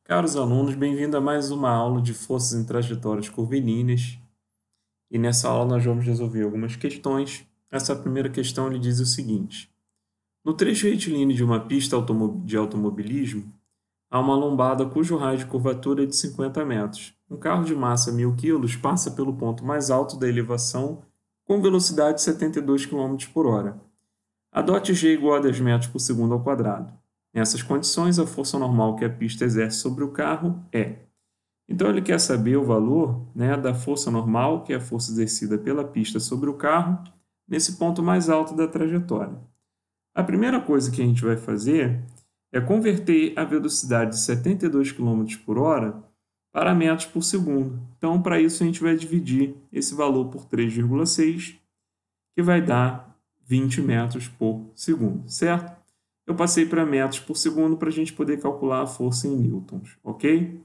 Caros alunos, bem-vindo a mais uma aula de forças em trajetórias curvilíneas. E nessa aula nós vamos resolver algumas questões. Essa primeira questão ele diz o seguinte: no trecho retilíneo de uma pista de automobilismo, há uma lombada cujo raio de curvatura é de 50 metros. Um carro de massa 1.000 kg passa pelo ponto mais alto da elevação com velocidade de 72 km por hora. A DOT G é igual a 10 metros por segundo ao quadrado. Nessas condições, a força normal que a pista exerce sobre o carro é. Então, ele quer saber o valor, né, da força normal, que é a força exercida pela pista sobre o carro, nesse ponto mais alto da trajetória. A primeira coisa que a gente vai fazer é converter a velocidade de 72 km por hora para metros por segundo. Então, para isso, a gente vai dividir esse valor por 3,6, que vai dar 20 metros por segundo, certo? Eu passei para metros por segundo para a gente poder calcular a força em newtons, ok?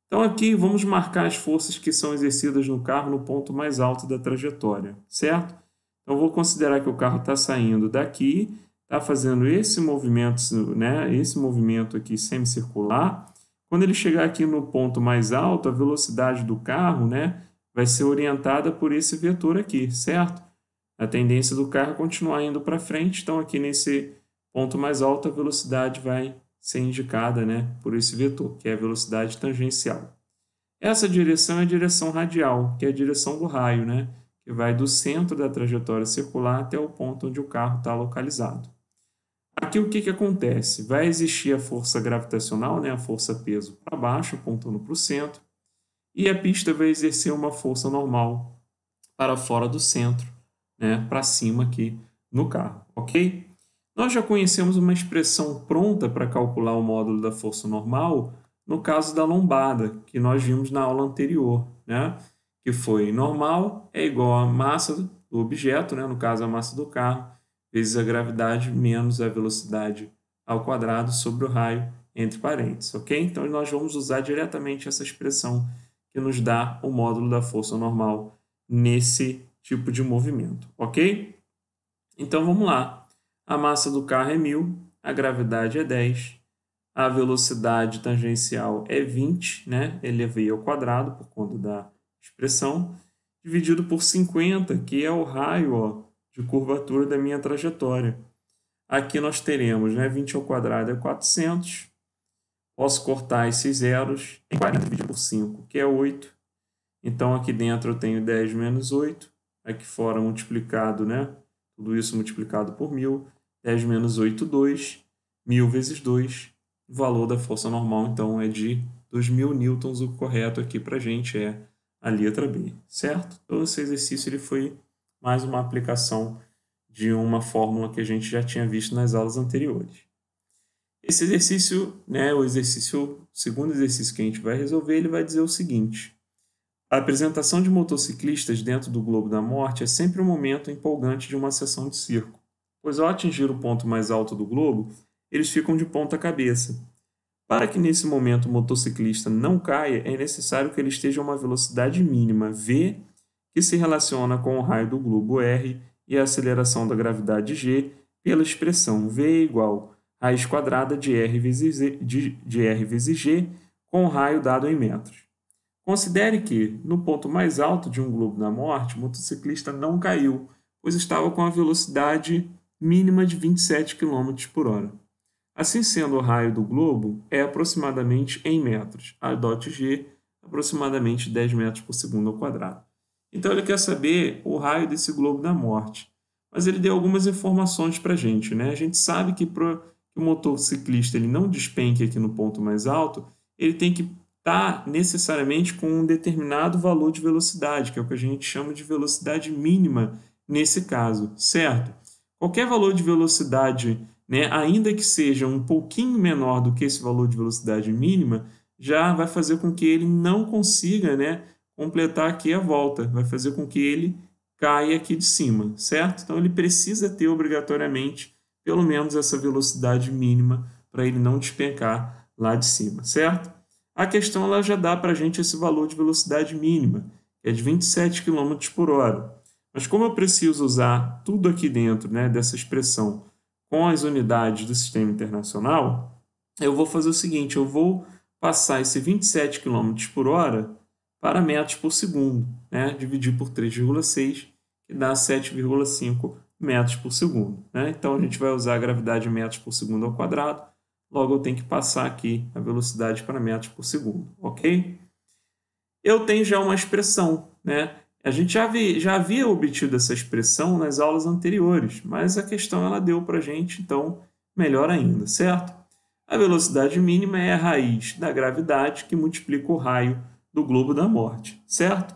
Então aqui vamos marcar as forças que são exercidas no carro no ponto mais alto da trajetória, certo? Então vou considerar que o carro está saindo daqui, está fazendo esse movimento, né, esse movimento aqui semicircular. Quando ele chegar aqui no ponto mais alto, a velocidade do carro, né, vai ser orientada por esse vetor aqui, certo? A tendência do carro é continuar indo para frente, então aqui nesse ponto mais alto a velocidade vai ser indicada, né, por esse vetor, que é a velocidade tangencial. Essa direção é a direção radial, que é a direção do raio, né, que vai do centro da trajetória circular até o ponto onde o carro está localizado. Aqui o que acontece? Vai existir a força gravitacional, né, a força-peso para baixo, apontando para o centro, e a pista vai exercer uma força normal para fora do centro, né, para cima aqui no carro, ok? Nós já conhecemos uma expressão pronta para calcular o módulo da força normal no caso da lombada, que nós vimos na aula anterior, né? Que foi normal é igual à massa do objeto, né? No caso a massa do carro, vezes a gravidade menos a velocidade ao quadrado sobre o raio entre parênteses, ok? Então nós vamos usar diretamente essa expressão que nos dá o módulo da força normal nesse tipo de movimento, ok? Então vamos lá. A massa do carro é 1.000, a gravidade é 10, a velocidade tangencial é 20, né? Elevei ao quadrado por conta da expressão, dividido por 50, que é o raio, ó, de curvatura da minha trajetória. Aqui nós teremos, né, 20 ao quadrado é 400. Posso cortar esses zeros em 40 dividido por 5, que é 8. Então aqui dentro eu tenho 10 menos 8, aqui fora multiplicado, né? Tudo isso multiplicado por 1.000, 10 menos 8, 2, 1.000 vezes 2, o valor da força normal então é de 2.000 newtons, o correto aqui para a gente é a letra B, certo? Então esse exercício ele foi mais uma aplicação de uma fórmula que a gente já tinha visto nas aulas anteriores. Esse exercício, né, o segundo exercício que a gente vai resolver, ele vai dizer o seguinte: a apresentação de motociclistas dentro do Globo da Morte é sempre um momento empolgante de uma sessão de circo, pois ao atingir o ponto mais alto do globo, eles ficam de ponta cabeça. Para que nesse momento o motociclista não caia, é necessário que ele esteja a uma velocidade mínima v, que se relaciona com o raio do globo r e a aceleração da gravidade g, pela expressão v é igual a raiz quadrada de r vezes g, com o raio dado em metros. Considere que, no ponto mais alto de um globo da morte, o motociclista não caiu, pois estava com a velocidade mínima de 27 km por hora. Assim sendo, o raio do globo é aproximadamente em metros, a dot G aproximadamente 10 metros por segundo ao quadrado. Então ele quer saber o raio desse globo da morte, mas ele deu algumas informações para a gente, né? A gente sabe que para que o motociclista ele não despenque aqui no ponto mais alto, ele tem que estar necessariamente com um determinado valor de velocidade, que é o que a gente chama de velocidade mínima nesse caso, certo? Qualquer valor de velocidade, né, ainda que seja um pouquinho menor do que esse valor de velocidade mínima, já vai fazer com que ele não consiga, né, completar aqui a volta, vai fazer com que ele caia aqui de cima, certo? Então ele precisa ter obrigatoriamente pelo menos essa velocidade mínima para ele não despencar lá de cima, certo? A questão ela já dá para a gente esse valor de velocidade mínima, que é de 27 km por hora. Mas como eu preciso usar tudo aqui dentro, né, dessa expressão com as unidades do sistema internacional, eu vou fazer o seguinte, eu vou passar esse 27 km por hora para metros por segundo, né? Dividir por 3,6, que dá 7,5 metros por segundo, né? Então, a gente vai usar a gravidade em metros por segundo ao quadrado, logo eu tenho que passar aqui a velocidade para metros por segundo, ok? Eu tenho já uma expressão, né? A gente já havia obtido essa expressão nas aulas anteriores, mas a questão ela deu para a gente, então melhor ainda, certo? A velocidade mínima é a raiz da gravidade que multiplica o raio do globo da morte, certo?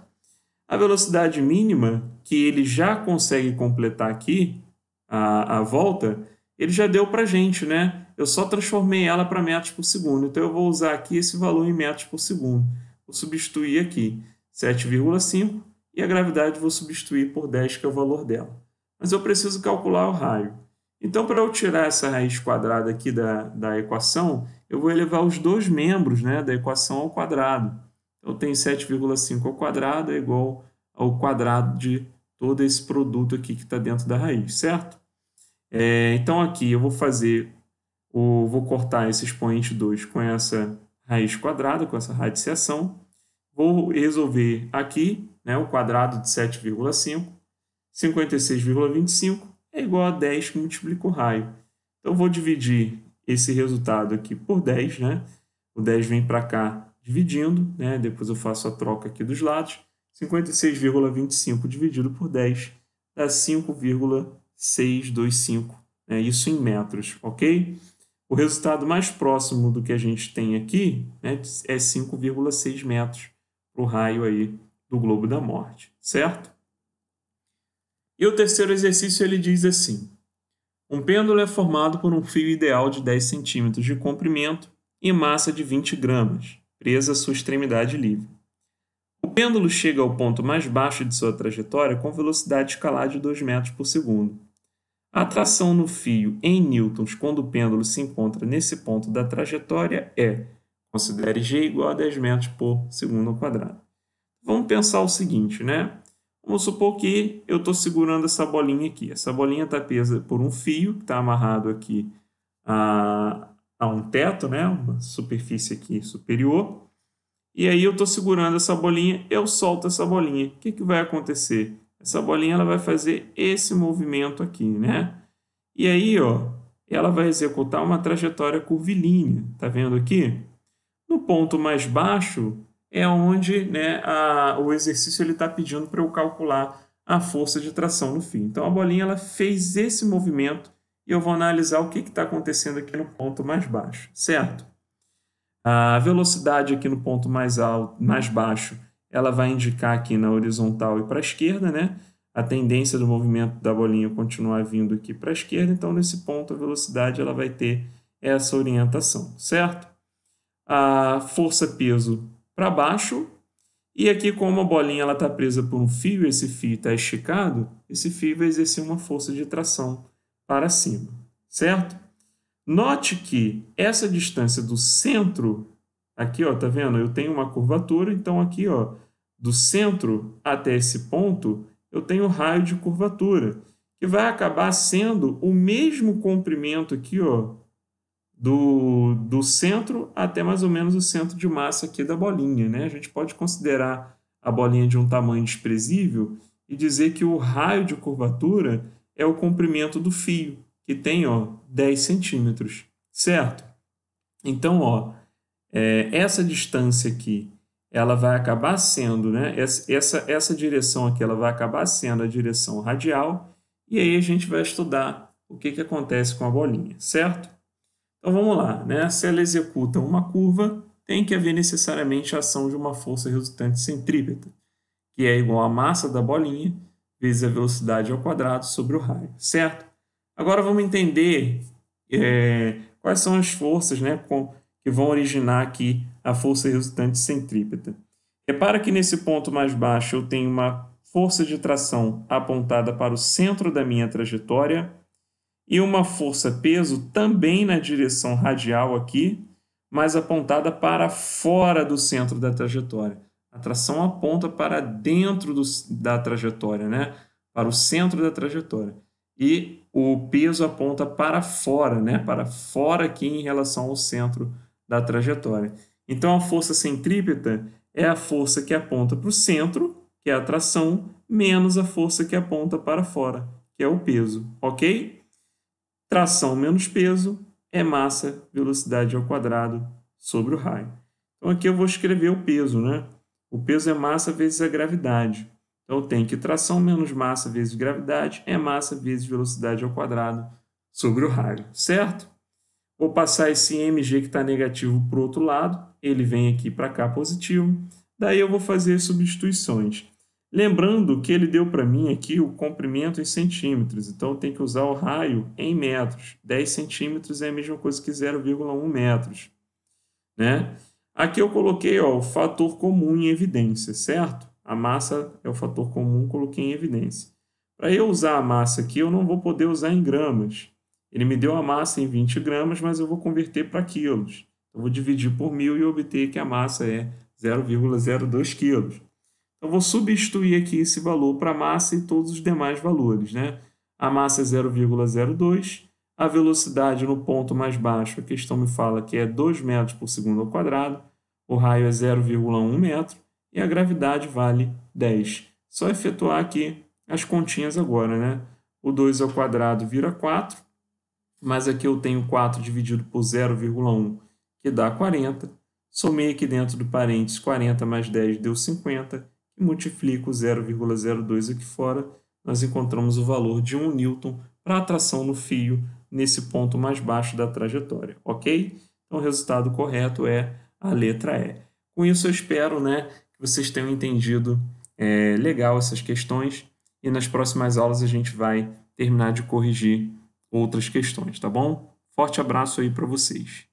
A velocidade mínima, que ele já consegue completar aqui, a volta, ele já deu para a gente, né? Eu só transformei ela para metros por segundo, então eu vou usar aqui esse valor em metros por segundo. Vou substituir aqui 7,5 e a gravidade vou substituir por 10, que é o valor dela. Mas eu preciso calcular o raio. Então, para eu tirar essa raiz quadrada aqui da equação, eu vou elevar os dois membros, né, da equação ao quadrado. Então, eu tenho 7,5 ao quadrado é igual ao quadrado de todo esse produto aqui que está dentro da raiz, certo? Então, aqui eu vou cortar esse expoente 2 com essa raiz quadrada, com essa radiciação. Vou resolver aqui, né, o quadrado de 7,5, 56,25 é igual a 10 que multiplica o raio. Então, vou dividir esse resultado aqui por 10, né? O 10 vem para cá dividindo, né? Depois eu faço a troca aqui dos lados. 56,25 dividido por 10 dá 5,625, né? Isso em metros, ok? O resultado mais próximo do que a gente tem aqui, né, é 5,6 metros para o raio aí do globo da morte, certo? E o terceiro exercício ele diz assim: um pêndulo é formado por um fio ideal de 10 centímetros de comprimento e massa de 20 gramas, presa à sua extremidade livre. O pêndulo chega ao ponto mais baixo de sua trajetória com velocidade escalar de 2 metros por segundo. A atração no fio em newtons quando o pêndulo se encontra nesse ponto da trajetória é, considere G igual a 10 metros por segundo ao quadrado. Vamos pensar o seguinte, né? Vamos supor que eu estou segurando essa bolinha aqui. Essa bolinha está presa por um fio que está amarrado aqui a um teto, né? Uma superfície aqui superior. E aí eu estou segurando essa bolinha, eu solto essa bolinha. O que vai acontecer? Essa bolinha ela vai fazer esse movimento aqui, né? E aí, ó, ela vai executar uma trajetória curvilínea. Tá vendo aqui? No ponto mais baixo é onde, né, o exercício está pedindo para eu calcular a força de tração no fio. Então, a bolinha ela fez esse movimento e eu vou analisar o que está acontecendo aqui no ponto mais baixo, certo? A velocidade aqui no ponto mais alto, mais baixo, ela vai indicar aqui na horizontal e para a esquerda, né? A tendência do movimento da bolinha continuar vindo aqui para a esquerda, então nesse ponto a velocidade ela vai ter essa orientação, certo? A força-peso para baixo, e aqui como a bolinha está presa por um fio, esse fio está esticado, esse fio vai exercer uma força de tração para cima, certo? Note que essa distância do centro, aqui, ó, tá vendo? Eu tenho uma curvatura, então aqui, ó, do centro até esse ponto, eu tenho raio de curvatura, que vai acabar sendo o mesmo comprimento aqui, ó, do centro até mais ou menos o centro de massa aqui da bolinha, né? A gente pode considerar a bolinha de um tamanho desprezível e dizer que o raio de curvatura é o comprimento do fio, que tem, ó, 10 centímetros, certo? Então, ó, essa distância aqui, ela vai acabar sendo, né? Essa direção aqui, ela vai acabar sendo a direção radial, e aí a gente vai estudar o que acontece com a bolinha, certo? Então vamos lá, né? Se ela executa uma curva, tem que haver necessariamente a ação de uma força resultante centrípeta, que é igual à massa da bolinha vezes a velocidade ao quadrado sobre o raio, certo? Agora vamos entender quais são as forças, né, que vão originar aqui a força resultante centrípeta. Repara que nesse ponto mais baixo eu tenho uma força de tração apontada para o centro da minha trajetória e uma força-peso também na direção radial aqui, mas apontada para fora do centro da trajetória. A tração aponta para dentro da trajetória, né? Para o centro da trajetória. E o peso aponta para fora, né? Para fora aqui em relação ao centro da trajetória. Então, a força centrípeta é a força que aponta para o centro, que é a tração, menos a força que aponta para fora, que é o peso, ok? Tração menos peso é massa, velocidade ao quadrado sobre o raio. Então, aqui eu vou escrever o peso, né? O peso é massa vezes a gravidade. Então, tem que tração menos massa vezes gravidade é massa vezes velocidade ao quadrado sobre o raio, certo? Vou passar esse mg que está negativo para o outro lado, ele vem aqui para cá positivo. Daí eu vou fazer substituições. Lembrando que ele deu para mim aqui o comprimento em centímetros, então eu tenho que usar o raio em metros. 10 centímetros é a mesma coisa que 0,1 metros, né? Aqui eu coloquei o fator comum em evidência, certo? A massa é o fator comum, coloquei em evidência. Para eu usar a massa aqui, eu não vou poder usar em gramas. Ele me deu a massa em 20 gramas, mas eu vou converter para quilos. Eu vou dividir por 1.000 e obter que a massa é 0,02 quilos. Então, vou substituir aqui esse valor para a massa e todos os demais valores, né? A massa é 0,02, a velocidade no ponto mais baixo, a questão me fala que é 2 metros por segundo ao quadrado, o raio é 0,1 metro e a gravidade vale 10. Só efetuar aqui as continhas agora, né? O 2 ao quadrado vira 4, mas aqui eu tenho 4 dividido por 0,1, que dá 40. Somei aqui dentro do parênteses 40 mais 10 deu 50, e multiplico 0,02 aqui fora, nós encontramos o valor de 1 newton para a atração no fio nesse ponto mais baixo da trajetória, ok? Então o resultado correto é a letra E. Com isso eu espero, né, que vocês tenham entendido legal essas questões e nas próximas aulas a gente vai terminar de corrigir outras questões, tá bom? Forte abraço aí para vocês.